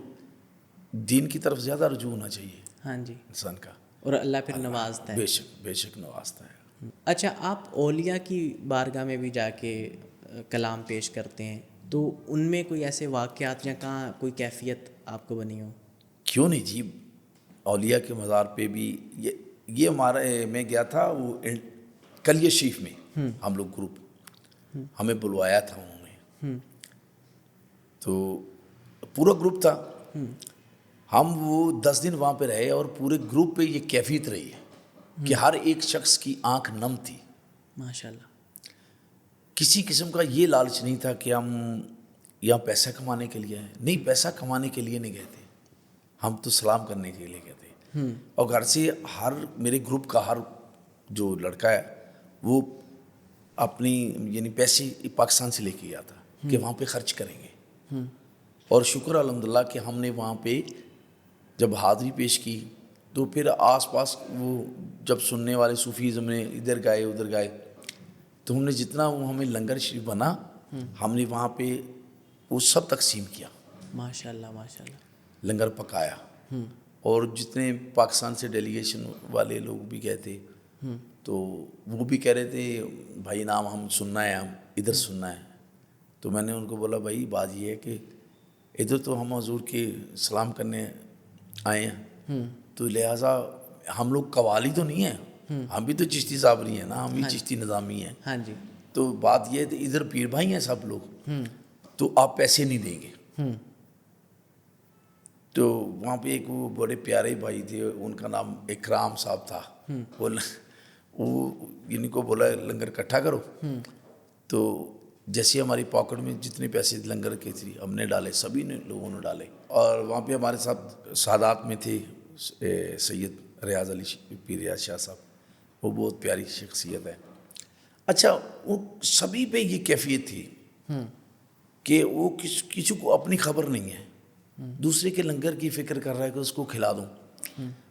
دین کی طرف زیادہ رجوع ہونا چاہیے. ہاں جی, انسان کا, اور اللہ پھر نوازتا ہے. بے شک نوازتا ہے. اچھا, آپ اولیاء کی بارگاہ میں بھی جا کے کلام پیش کرتے ہیں, تو ان میں کوئی ایسے واقعات یا کہاں کوئی کیفیت آپ کو بنی ہو؟ کیوں نہیں جی, اولیاء کے مزار پہ بھی یہ ہمارے میں گیا تھا وہ کلیہ شریف میں, ہم لوگ گروپ, ہمیں بلوایا تھا انہوں نے, تو پورا گروپ تھا. ہم وہ 10 دن وہاں پہ رہے اور پورے گروپ پہ یہ کیفیت رہی ہے کہ ہر ایک شخص کی آنکھ نم تھی. ماشاء اللہ. کسی قسم کا یہ لالچ نہیں تھا کہ ہم یہاں پیسہ کمانے کے لیے ہیں, نہیں, پیسہ کمانے کے لیے نہیں گئے تھے, ہم تو سلام کرنے کے لیے گئے تھے. اور گھر سے میرے گروپ کا ہر جو لڑکا ہے وہ اپنی یعنی پیسے پاکستان سے لے کے گیا تھا کہ وہاں پہ خرچ کریں گے. اور شکر الحمدللہ کہ ہم نے وہاں پہ جب حاضری پیش کی تو پھر آس پاس وہ جب سننے والے صوفیزم نے ادھر گائے ادھر گائے, تو ہم نے جتنا وہ ہمیں لنگر شریف بنا ہم نے وہاں پہ وہ سب تقسیم کیا. ماشاء اللہ. لنگر پکایا, اور جتنے پاکستان سے ڈیلیگیشن والے لوگ بھی گئے تھے تو وہ بھی کہہ رہے تھے بھائی نام ہم سننا ہے, ہم ادھر سننا ہے. تو میں نے ان کو بولا بھائی بات یہ ہے کہ ادھر تو ہم حضور کے سلام کرنے آئے ہیں, تو لہٰذا ہم لوگ قوالی تو نہیں ہیں, ہم بھی تو چشتی صابری ہیں نا, ہم بھی چشتی نظامی ہیں. ہاں جی. تو بات یہ ہے کہ ادھر پیر بھائی ہیں سب لوگ, تو آپ پیسے نہیں دیں گے. تو وہاں پہ ایک وہ بڑے پیارے بھائی تھے, ان کا نام اکرام صاحب تھا, وہ ان کو بولا لنگر اکٹھا کرو. تو جیسے ہماری پاکٹ میں جتنے پیسے لنگر کے تھے ہم نے ڈالے, سبھی نے لوگوں نے ڈالے. اور وہاں پہ ہمارے ساتھ سادات میں تھے سید ریاض علی پیر ریاض شاہ صاحب, وہ بہت پیاری شخصیت ہے. اچھا, وہ سبھی پہ یہ کیفیت تھی کہ وہ کسی کو اپنی خبر نہیں ہے, دوسرے کے لنگر کی فکر کر رہا ہے کہ اس کو کھلا دوں,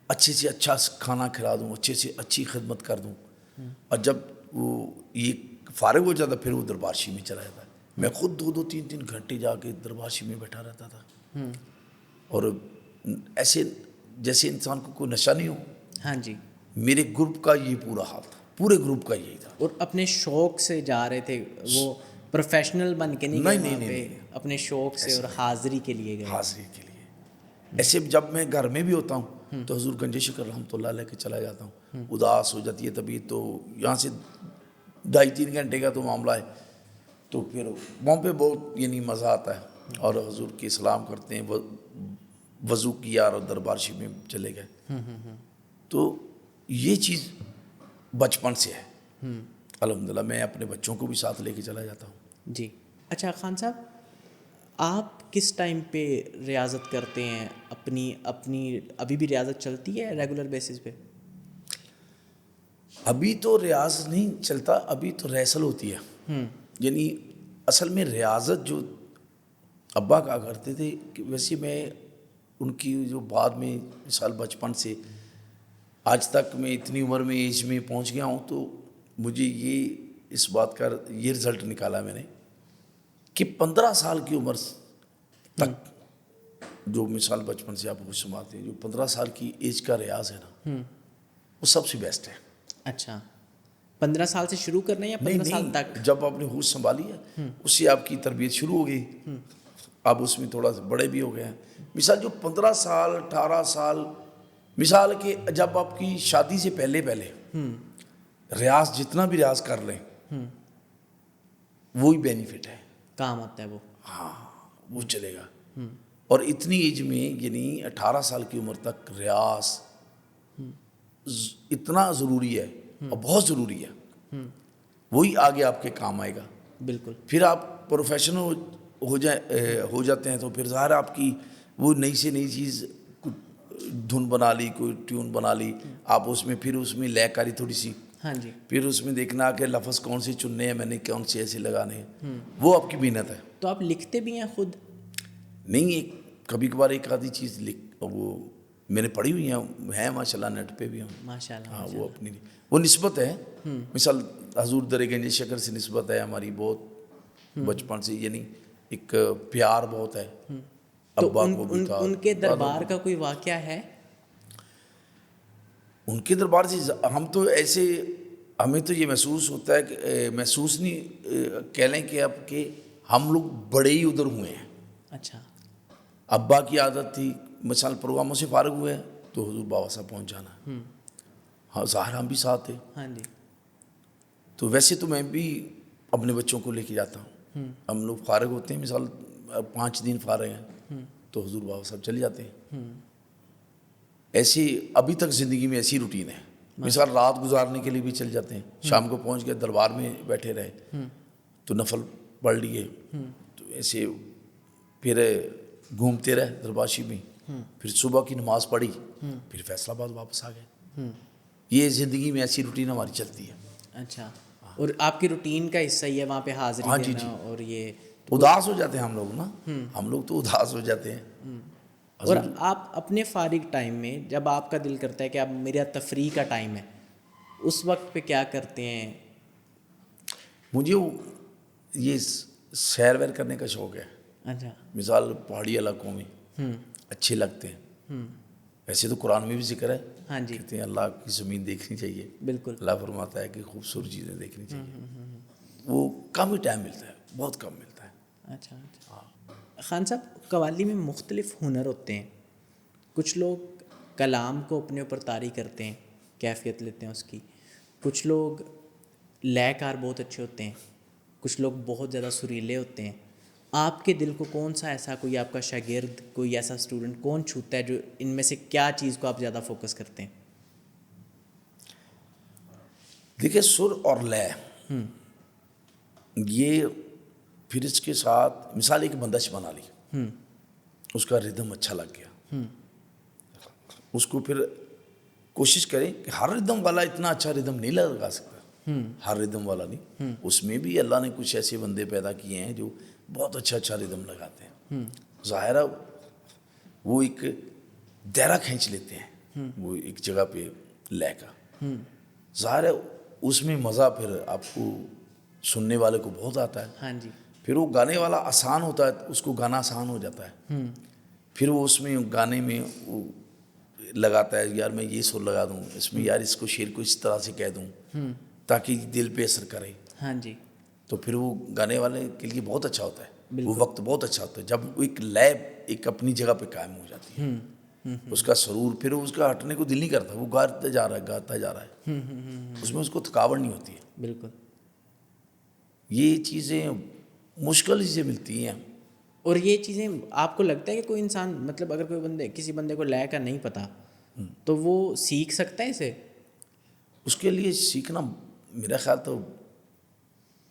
اچھے سے اچھا کھانا کھلا دوں, اچھے سے اچھی خدمت کر دوں. اور جب وہ یہ فارغ ہو جاتا پھر وہ دربارشی میں چلا جاتا ہے, میں خود 2-3 گھنٹے جا کے دربارشی میں بیٹھا رہتا تھا, اور ایسے جیسے انسان کو کوئی نشہ نہیں ہو. ہاں جی. میرے گروپ کا یہ پورا حال تھا, پورے گروپ کا یہی تھا. اور اپنے شوق سے جا رہے تھے, وہ پروفیشنل بن کے نہیں گئے وہاں پہ, اپنے شوق سے اور حاضری کے لیے گئے. حاضری کے لیے. ایسے جب میں گھر میں بھی ہوتا ہوں تو حضور گنج شکر رحمۃ اللہ علیہ کے چلا جاتا ہوں, اداس ہو جاتی ہے طبیعت, تو یہاں سے 2.5-3 گھنٹے کا تو معاملہ ہے, تو پھر وہاں پہ بہت یعنی مزہ آتا ہے, اور حضور کی سلام کرتے ہیں, وضو کیا اور دربارشی میں چلے گئے. تو یہ چیز بچپن سے ہے. الحمدللہ میں اپنے بچوں کو بھی ساتھ لے کے چلا جاتا ہوں. جی. اچھا خان صاحب, آپ کس ٹائم پہ ریاضت کرتے ہیں اپنی ابھی بھی ریاضت چلتی ہے ریگولر بیسس پہ؟ ابھی تو ریاض نہیں چلتا, ابھی تو ریسل ہوتی ہے. یعنی اصل میں ریاضت جو ابا کہا کرتے تھے کہ ویسے میں ان کی جو بعد میں مثال بچپن سے آج تک میں اتنی عمر میں ایج میں پہنچ گیا ہوں, تو مجھے یہ اس بات کا یہ رزلٹ نکالا میں نے کہ 15 سال کی عمر تک جو مثال بچپن سے آپ کو سناتے ہیں, جو 15 سال کی ایج کا ریاض ہے نا, وہ سب سے بیسٹ ہے. اچھا, 15 سال سے شروع کرنا ہے یا 15 سال تک؟ جب آپ نے ہوش سنبھالی ہے اس سے آپ کی تربیت شروع ہو گئی, آپ اس میں تھوڑا سا بڑے بھی ہو گئے ہیں. مثال جو 15 سال 18 سال مثال کہ جب آپ کی شادی سے پہلے ریاض جتنا بھی ریاض کر لیں وہی بینیفٹ ہے, کام آتا ہے وہ. ہاں وہ چلے گا. اور اتنی ایج میں یعنی 18 سال کی عمر تک ریاض اتنا ضروری ہے اور بہت ضروری ہے, وہی آگے آپ کے کام آئے گا. بالکل. پھر آپ پروفیشنل ہو جاتے ہیں تو پھر ظاہر آپ کی وہ نئی سے نئی چیز دھن بنا لی, کوئی ٹیون بنا لی آپ, اس میں پھر اس میں لے کاری تھوڑی سی, ہاں جی. پھر اس میں دیکھنا کہ لفظ کون سے چننے ہیں, میں نے کون سے ایسے لگانے ہیں, وہ آپ کی محنت ہے. تو آپ لکھتے بھی ہیں خود؟ نہیں, کبھی کبھار ایک آدھی چیز وہ میں نے پڑھی ہوئی ہیں ماشاء اللہ, نیٹ پہ بھی ہوں. ماشاء اللہ. ہاں وہ اپنی وہ نسبت ہے, مثال حضور در گنج شکر سے نسبت ہے ہماری بہت بچپن سے, یعنی ایک پیار بہت ہے. تو ابا کو بھی تھا. ان کے دربار کا کوئی واقعہ ہے؟ ان کے دربار سے ہم تو ایسے, ہمیں تو یہ محسوس ہوتا ہے کہ محسوس نہیں کہہ لیں کہ اب کہ ہم لوگ بڑے ہی ادھر ہوئے ہیں. اچھا. ابا کی عادت تھی مثال پروگراموں سے فارغ ہوئے تو حضور بابا صاحب پہنچ جانا. ہاں ظاہر ہم بھی ساتھ تھے. ہاں جی. تو ویسے تو میں بھی اپنے بچوں کو لے کے جاتا ہوں. ہم لوگ فارغ ہوتے ہیں, مثال 5 دن فارغ ہیں تو حضور بابا صاحب چلے جاتے ہیں. ایسی ابھی تک زندگی میں ایسی روٹین ہے. مثال رات گزارنے کے لیے بھی چل جاتے ہیں, شام کو پہنچ گئے دربار میں بیٹھے رہے تو نفل پڑھ لیے, تو ایسے پھر گھومتے رہے دربارشی میں, پھر صبح کی نماز پڑھی, پھر فیصلہ آباد واپس آ گئے. یہ زندگی میں ایسی روٹین ہماری چلتی ہے. اچھا. اور آپ کی روٹین کا حصہ ہی ہے وہاں پہ حاضری دینا. اور یہ اداس ہو جاتے ہیں ہم لوگ نا, ہم لوگ تو اداس ہو جاتے ہیں. اور آپ اپنے فارغ ٹائم میں جب آپ کا دل کرتا ہے کہ اب میرا تفریح کا ٹائم ہے, اس وقت پہ کیا کرتے ہیں؟ مجھے یہ سیر ویر کرنے کا شوق ہے. اچھا. مثال پہاڑی علاقوں میں اچھے لگتے ہیں. ویسے تو قرآن میں بھی ذکر ہے, ہاں جی. کہتے ہیں اللہ کی زمین دیکھنی چاہیے. بالکل. اللہ فرماتا ہے کہ خوبصورت چیزیں دیکھنی چاہیے. وہ کم ہی ٹائم ملتا ہے, بہت کم ملتا ہے. اچھا. خان صاحب, قوالی میں مختلف ہنر ہوتے ہیں. کچھ لوگ کلام کو اپنے اوپر طاری کرتے ہیں, کیفیت لیتے ہیں اس کی. کچھ لوگ لے کار بہت اچھے ہوتے ہیں, کچھ لوگ بہت زیادہ سریلے ہوتے ہیں. آپ کے دل کو کون سا ایسا, کوئی آپ کا شاگرد, کوئی ایسا اسٹوڈنٹ کون چھوتا ہے جو ان میں سے کیا چیز کو آپ زیادہ فوکس کرتے ہیں؟ دیکھیے سر اور لے یہ پھر اس کے ساتھ مثال ایک بندش بنا لی, اس کا ردم اچھا لگ گیا, اس کو پھر کوشش کریں کہ ہر ردم والا اتنا اچھا ردم نہیں لگا سکتا, ہر ردم والا نہیں. اس میں بھی اللہ نے کچھ ایسے بندے پیدا کیے ہیں جو بہت اچھا ردم لگاتے ہیں. ظاہر ہے وہ ایک دائرہ کھینچ لیتے ہیں, وہ ایک جگہ پہ لے کا. ظاہر ہے اس میں مزہ پھر آپ کو سننے والے کو بہت آتا ہے. ہاں جی. پھر وہ گانے والا آسان ہوتا ہے، اس کو گانا آسان ہو جاتا ہے، پھر وہ اس میں گانے میں وہ لگاتا ہے یار میں یہ سر لگا دوں اس میں، یار اس کو شعر کو اس طرح سے کہہ دوں تاکہ دل پہ اثر کرے. ہاں جی. تو پھر وہ گانے والے کے لیے بہت اچھا ہوتا ہے، وہ وقت بہت اچھا ہوتا ہے جب ایک لے ایک اپنی جگہ پہ قائم ہو جاتی ہے، اس کا سرور پھر اس کا ہٹنے کو دل نہیں کرتا، وہ گاتا جا رہا ہے، اس میں اس کو تھکاوٹ نہیں ہوتی ہے. بالکل. یہ چیزیں مشکل سے ملتی ہیں. اور یہ چیزیں آپ کو لگتا ہے کہ کوئی انسان مطلب اگر کوئی کسی بندے کو لے کا نہیں پتا تو وہ سیکھ سکتا ہے اسے؟ اس کے لیے سیکھنا میرا خیال تو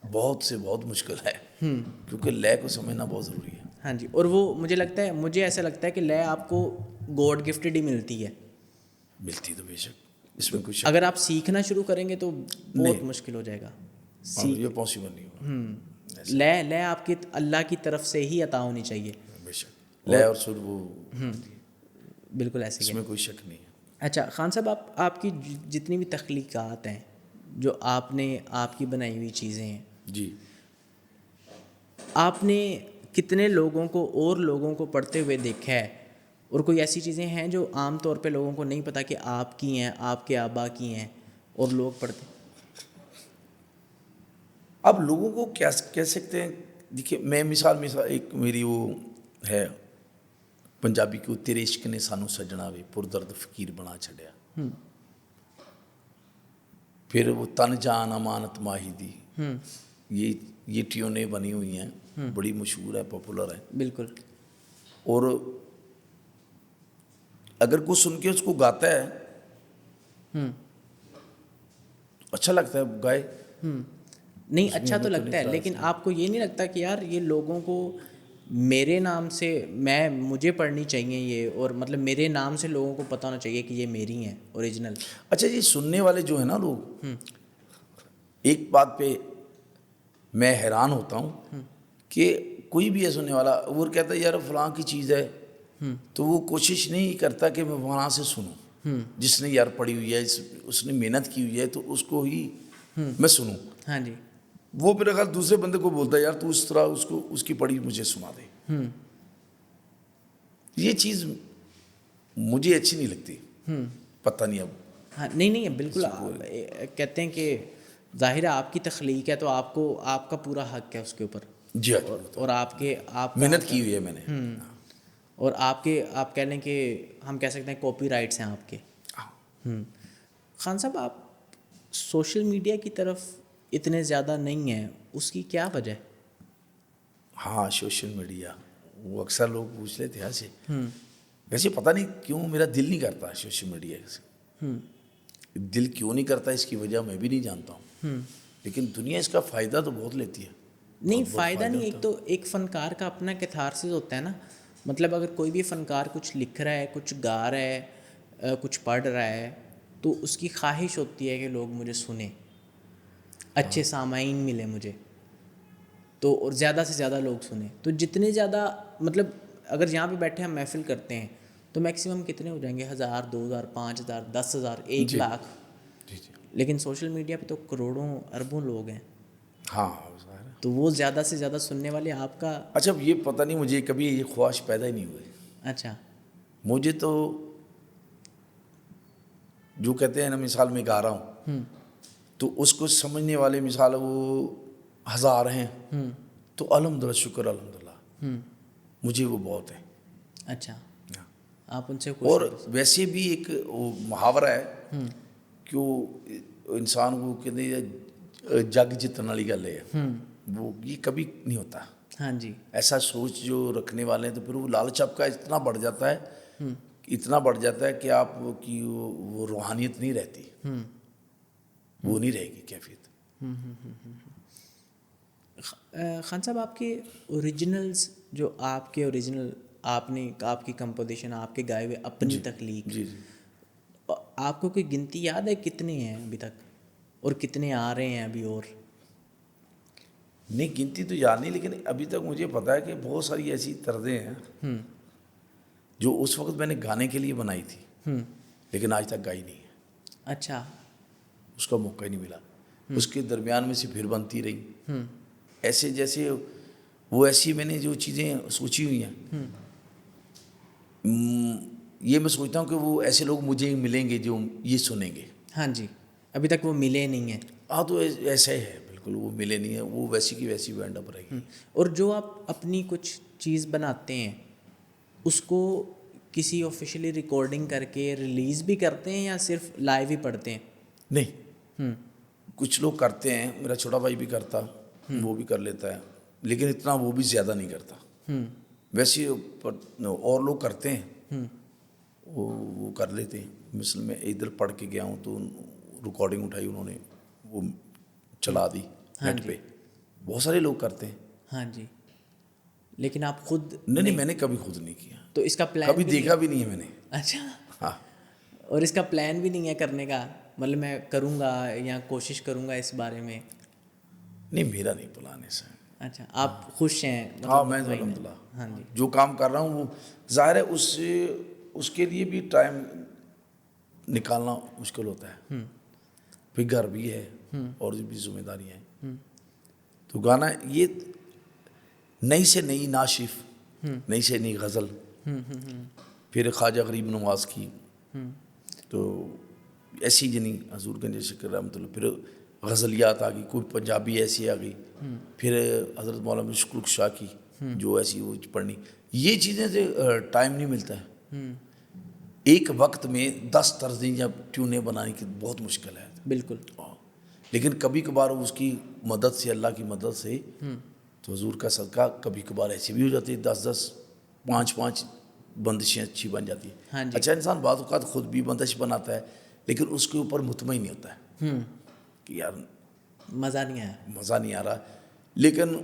بہت سے بہت مشکل ہے، کیونکہ لے کو سمجھنا بہت ضروری ہے. ہاں جی. اور وہ مجھے ایسا لگتا ہے کہ لے آپ کو گاڈ گفٹڈ ہی ملتی ہے. ملتی تو بے شک، اس میں کچھ اگر آپ سیکھنا شروع کریں گے تو بہت مشکل ہو جائے گا. یہ پاسبل نہیں ہوگا. لے آپ کی اللہ کی طرف سے ہی عطا ہونی چاہیے. بے شک لے اور سر وہ بالکل ایسے اس میں کوئی شک نہیں ہے. اچھا خان صاحب، آپ کی جتنی بھی تخلیقات ہیں جو آپ کی بنائی ہوئی چیزیں ہیں جی، آپ نے کتنے لوگوں کو اور لوگوں کو پڑھتے ہوئے دیکھا ہے، اور کوئی ایسی چیزیں ہیں جو عام طور پہ لوگوں کو نہیں پتہ کہ آپ کی ہیں، آپ کے آبا کی ہیں اور لوگ پڑھتے؟ اب لوگوں کو کیا کہہ سکتے ہیں. دیکھیے میں مثال ایک میری وہ ہے پنجابی کو، تیرے عشق نے سانو سجنا وے پردرد فقیر بنا چھڑیا، پھر وہ تن جان امانت ماہی دی، یہ ٹیونیں بنی ہوئی ہیں، بڑی مشہور ہے، پاپولر ہے. بالکل. اور اگر کوئی سن کے اس کو گاتا ہے اچھا لگتا ہے گائے. نہیں اچھا تو لگتا ہے، لیکن آپ کو یہ نہیں لگتا کہ یار یہ لوگوں کو میرے نام سے مجھے پڑھنی چاہیے یہ، اور مطلب میرے نام سے لوگوں کو پتہ ہونا چاہیے کہ یہ میری ہیں اوریجنل؟ اچھا یہ سننے والے جو ہیں نا لوگ، ایک بات پہ میں حیران ہوتا ہوں کہ کوئی بھی ہے سننے والا وہ کہتا ہے یار فلاں کی چیز ہے، تو وہ کوشش نہیں کرتا کہ میں وہاں سے سنوں، جس نے یار پڑھی ہوئی ہے، اس نے محنت کی ہوئی ہے تو اس کو ہی میں سنوں. ہاں جی. وہ میرا خیال دوسرے بندے کو بولتا ہے یار تو اس طرح اس کی پڑھی مجھے سنا دے. یہ چیز مجھے اچھی نہیں لگتی. پتہ نہیں اب. ہاں نہیں بالکل. کہتے ہیں کہ ظاہر ہے آپ کی تخلیق ہے تو آپ کا پورا حق ہے اس کے اوپر. جی اور آپ محنت کی ہوئی ہے میں نے. اور آپ کہہ لیں کہ ہم کہہ سکتے ہیں کاپی رائٹس ہیں آپ کے. خان صاحب آپ سوشل میڈیا کی طرف اتنے زیادہ نہیں ہیں، اس کی کیا وجہ ہے؟ ہاں سوشل میڈیا وہ اکثر لوگ پوچھ لیتے ہیں ایسے، ویسے پتہ نہیں کیوں میرا دل نہیں کرتا سوشل میڈیا سے. دل کیوں نہیں کرتا اس کی وجہ میں بھی نہیں جانتا ہوں، لیکن دنیا اس کا فائدہ تو بہت لیتی ہے. نہیں فائدہ نہیں، ایک تو ایک فنکار کا اپنا کیتھارسس ہوتا ہے نا. مطلب اگر کوئی بھی فنکار کچھ لکھ رہا ہے، کچھ گا رہا ہے، کچھ پڑھ رہا ہے، تو اس کی خواہش ہوتی ہے کہ لوگ مجھے سنیں، اچھے سامعین ملے مجھے، تو اور زیادہ سے زیادہ لوگ سنیں. تو جتنے زیادہ مطلب اگر یہاں پہ بیٹھے ہم محفل کرتے ہیں تو میکسیمم کتنے ہو جائیں گے؟ 1000 2000 5000 10,000 1 لاکھ. لیکن سوشل میڈیا پہ تو کروڑوں اربوں لوگ ہیں. ہاں تو وہ زیادہ سے زیادہ سننے والے آپ کا. اچھا یہ پتہ نہیں مجھے کبھی یہ خواہش پیدا ہی نہیں ہوئی. اچھا. مجھے تو جو کہتے ہیں نا مثال میں گا رہا ہوں تو اس کو سمجھنے والے مثال وہ 1000 ہیں تو الحمدللہ شکر الحمدللہ مجھے وہ بہت ہے. اچھا. آپ ان سے اور ویسے بھی ایک وہ محاورہ ہے کہ وہ انسان کو کہتے ہیں جگ جتن والی گل ہے، وہ یہ کبھی نہیں ہوتا. ہاں جی. ایسا ایسا سوچ جو رکھنے والے ہیں تو پھر وہ لالچ آپ کا اتنا بڑھ جاتا ہے کہ آپ کی وہ روحانیت نہیں رہتی، وہ نہیں رہے گی کیفیت. خان صاحب آپ کے اوریجنلز جو آپ کے اوریجنل آپ کی کمپوزیشن، آپ کے گائے ہوئے اپنی تخلیق، جی آپ کو کوئی گنتی یاد ہے کتنے ہیں ابھی تک اور کتنے آ رہے ہیں ابھی؟ اور نہیں گنتی تو یاد نہیں، لیکن ابھی تک مجھے پتا ہے کہ بہت ساری ایسی طرزیں ہیں جو اس وقت میں نے گانے کے لیے بنائی تھی لیکن آج تک گائی نہیں ہے. اچھا. اس کا موقع ہی نہیں ملا. اس کے درمیان میں سے پھر بنتی رہی. ایسے جیسے وہ ایسی میں نے جو چیزیں سوچی ہوئی ہیں یہ میں سوچتا ہوں کہ وہ ایسے لوگ مجھے ہی ملیں گے جو یہ سنیں گے. ہاں جی, ابھی تک وہ ملے نہیں ہیں. ہاں تو ایسا ہی ہے بالکل, وہ ملے نہیں ہیں, وہ ویسی کی ویسی وینڈ اپ رہے گی. اور جو آپ اپنی کچھ چیز بناتے ہیں اس کو کسی آفیشیلی ریکارڈنگ کر کے ریلیز بھی کرتے ہیں یا صرف لائیو ہی پڑھتے ہیں؟ نہیں, کچھ لوگ کرتے ہیں, میرا چھوٹا بھائی بھی کرتا, وہ بھی کر لیتا ہے, لیکن اتنا وہ بھی زیادہ نہیں کرتا. ویسے اور لوگ کرتے ہیں, وہ کر لیتے ہیں. مثل میں ادھر پڑھ کے گیا ہوں تو ریکارڈنگ اٹھائی انہوں نے, وہ چلا دی نیٹ پہ. بہت سارے لوگ کرتے ہیں. ہاں جی, لیکن آپ خود نہیں, میں نے کبھی خود نہیں کیا, تو اس کا پلان کبھی دیکھا بھی نہیں ہے میں نے. اچھا, ہاں, اور اس کا پلان بھی نہیں ہے کرنے کا, مطلب میں کروں گا یا کوشش کروں گا اس بارے میں؟ نہیں, میرا نہیں پلان ایسا ہے. اچھا, آپ خوش ہیں؟ ہاں, میں الحمد للہ ہاں جی, جو کام کر رہا ہوں وہ ظاہر ہے اس کے لیے بھی ٹائم نکالنا مشکل ہوتا ہے, پھر گھر بھی ہے اور بھی ذمہ داریاں ہیں. تو گانا یہ نئی سے نئی ناشف, نئی سے نئی غزل, پھر خواجہ غریب نواز کی, تو ایسی جنی حضور گنج شکر رحمۃ اللہ, پھر غزلیات آ گئی, کوئی پنجابی ایسی آ گئی, پھر حضرت مولانا شکر شاہ کی جو ایسی وہ پڑھنی. یہ چیزیں سے ٹائم نہیں ملتا ہے. ایک وقت میں 10 طرزیں یا ٹیونیں بنانے کی بہت مشکل ہے. بالکل, لیکن کبھی کبھار اس کی مدد سے, اللہ کی مدد سے, تو حضور کا صدقہ کبھی کبھار ایسی بھی ہو جاتی ہے, 10 5 بندشیں اچھی بن جاتی ہیں. ہاں جی, اچھا, انسان بعض اوقات خود بھی بندش بناتا ہے لیکن اس کے اوپر مطمئن نہیں ہوتا ہے کہ یار مزہ نہیں آیا, مزہ نہیں آ رہا, لیکن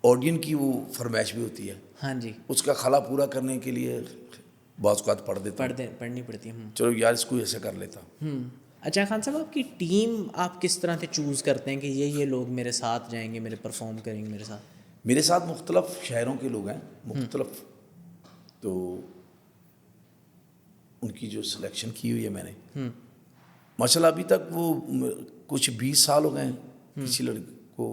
آڈین کی وہ فرمائش بھی ہوتی ہے. ہاں جی, اس کا خلا پورا کرنے کے لیے بعض اوقات پڑھ دیتا ہوں, پڑھنی پڑتی ہے. چلو یار اس کو ایسا کر لیتا. اچھا خان صاحب, آپ کی ٹیم آپ کس طرح سے چوز کرتے ہیں کہ یہ لوگ میرے ساتھ جائیں گے, میرے پرفارم کریں گے میرے ساتھ؟ میرے ساتھ مختلف شہروں کے لوگ ہیں, مختلف, تو ان کی جو سلیکشن کی ہوئی ہے میں نے, ماشاء اللہ ابھی تک وہ کچھ 20 سال ہو گئے ہیں, کسی لڑکی کو,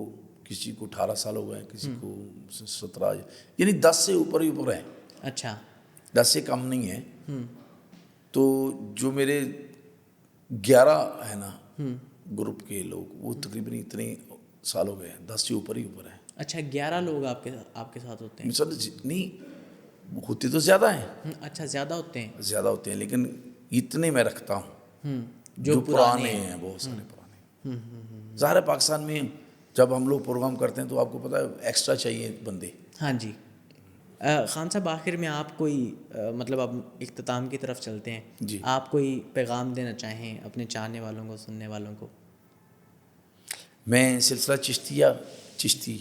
کسی کو 18 سال ہو گئے ہیں, کسی کو 17, یعنی 10 سے اوپر ہی اوپر ہیں. اچھا, 10 سے کم نہیں ہے. تو جو میرے 11 ہے نا گروپ کے لوگ, وہ تقریباً اتنے سال ہو گئے ہیں, 10 سے اوپر ہی اوپر ہیں. اچھا, 11 لوگ آپ کے ساتھ ہوتے ہیں؟ مثلا نہیں ہوتے تو زیادہ ہیں. اچھا, زیادہ ہوتے ہیں. زیادہ ہوتے ہیں, لیکن اتنے میں رکھتا ہوں جو پرانے ہیں, بہت سارے پرانے. ظاہر ہے پاکستان میں جب ہم لوگ پروگرام کرتے ہیں تو آپ کو پتہ ہے ایکسٹرا چاہیے بندے. ہاں جی. خان صاحب, آخر میں آپ کوئی مطلب اب اختتام کی طرف چلتے ہیں, جی, آپ کوئی پیغام دینا چاہیں اپنے چاہنے والوں کو, سننے والوں کو؟ میں سلسلہ چشتی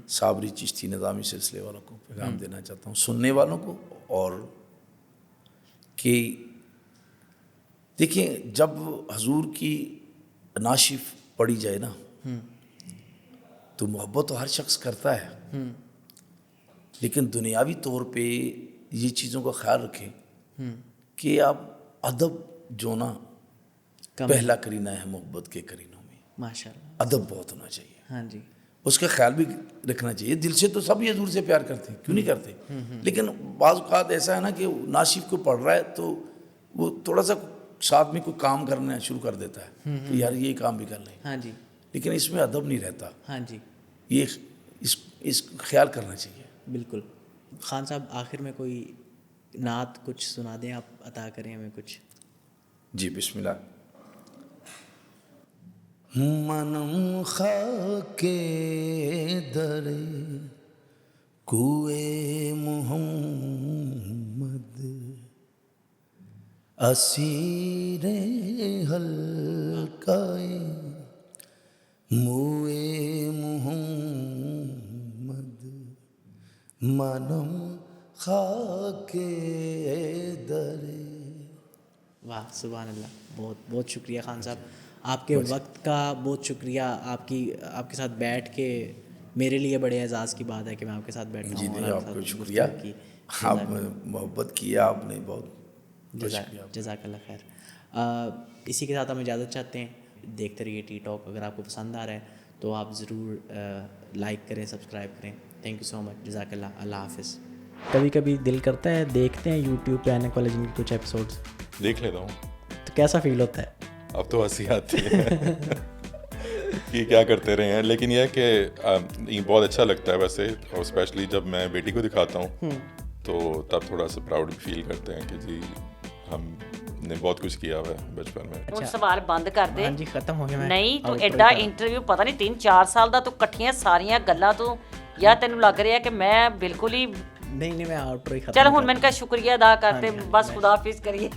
صابری چشتی نظامی سلسلے والوں کو پیغام دینا چاہتا ہوں, سننے والوں کو, اور کہ دیکھیں جب حضور کی ناشف پڑھی جائے نا تو محبت تو ہر شخص کرتا ہے, لیکن دنیاوی طور پہ یہ چیزوں کا خیال رکھیں کہ آپ ادب جو نا پہلا کرینہ ہے محبت کے کرینوں میں. ماشاء اللہ, ادب بہت ہونا چاہیے. ہاں جی, اس کا خیال بھی رکھنا چاہیے. دل سے تو سب حضور سے پیار کرتے ہیں, کیوں نہیں کرتے, لیکن بعض اوقات ایسا ہے نا کہ ناشف کو پڑھ رہا ہے تو وہ تھوڑا سا ساتھ میں کوئی کام کرنا شروع کر دیتا ہے کہ یار یہ کام بھی کر لیں. ہاں جی, لیکن اس میں ادب نہیں رہتا. ہاں جی, یہ اس خیال کرنا چاہیے. بالکل. خان صاحب, آخر میں کوئی نعت کچھ سنا دیں, آپ عطا کریں ہمیں کچھ. جی, بسم اللہ. منم خاک در کوئے محمد اسیر حلقۂ موئے محمد منم خاک در. واہ, سبحان اللہ, بہت بہت شکریہ خان صاحب, آپ کے وقت کا بہت شکریہ. آپ کے ساتھ بیٹھ کے میرے لیے بڑے اعزاز کی بات ہے کہ میں آپ کے ساتھ بیٹھا ہوں. جی نہیں, آپ کو شکریہ, آپ محبت کیا آپ نے, بہت شکریہ. جزاک اللہ خیر. اسی کے ساتھ ہم اجازت چاہتے ہیں. دیکھتے رہیے ٹی ٹاک. اگر آپ کو پسند آ رہا ہے تو آپ ضرور لائک کریں, سبسکرائب کریں. تھینک یو سو مچ, جزاک اللہ, اللہ حافظ. کبھی کبھی دل کرتا ہے دیکھتے ہیں یوٹیوب پہ آنے کالج کے کچھ ایپیسوڈس, دیکھ لیتا ہوں. تو کیسا فیل ہوتا ہے؟ اب تو ہنسی آتی ہے کہ کیا کرتے رہے ہیں, لیکن یہ ہے کہ یہ بہت اچھا لگتا ہے ویسے, اور اسپیشلی جب میں بیٹی کو دکھاتا ہوں تو تب تھوڑا سا پراؤڈ فیل کرتے ہیں کہ جی ہم نے بہت کچھ کیا ہوا ہے بچپن میں. ਹੁਣ ਸਵਾਲ ਬੰਦ ਕਰ ਦੇ. ਹਾਂਜੀ ਖਤਮ ਹੋ ਗਿਆ. ਮੈਂ ਨਹੀਂ ਤੂੰ ਐਡਾ ਇੰਟਰਵਿਊ ਪਤਾ ਨਹੀਂ 3-4 ਸਾਲ ਦਾ ਤੂੰ ਇਕੱਠੀਆਂ ਸਾਰੀਆਂ ਗੱਲਾਂ ਤੂੰ, ਜਾਂ ਤੈਨੂੰ ਲੱਗ ਰਿਹਾ ਕਿ ਮੈਂ ਬਿਲਕੁਲ ਹੀ ਨਹੀਂ ਮੈਂ ਆਊਟਰੋ ਹੀ ਖਤਮ. ਚੱਲ ਹੁਣ ਮੈਨੂੰ ਕਹ ਸ਼ੁਕਰੀਆ ਅਦਾ ਕਰਦੇ, ਬਸ ਖੁਦਾ ਹਾਫਿਜ਼ ਕਰੀਏ.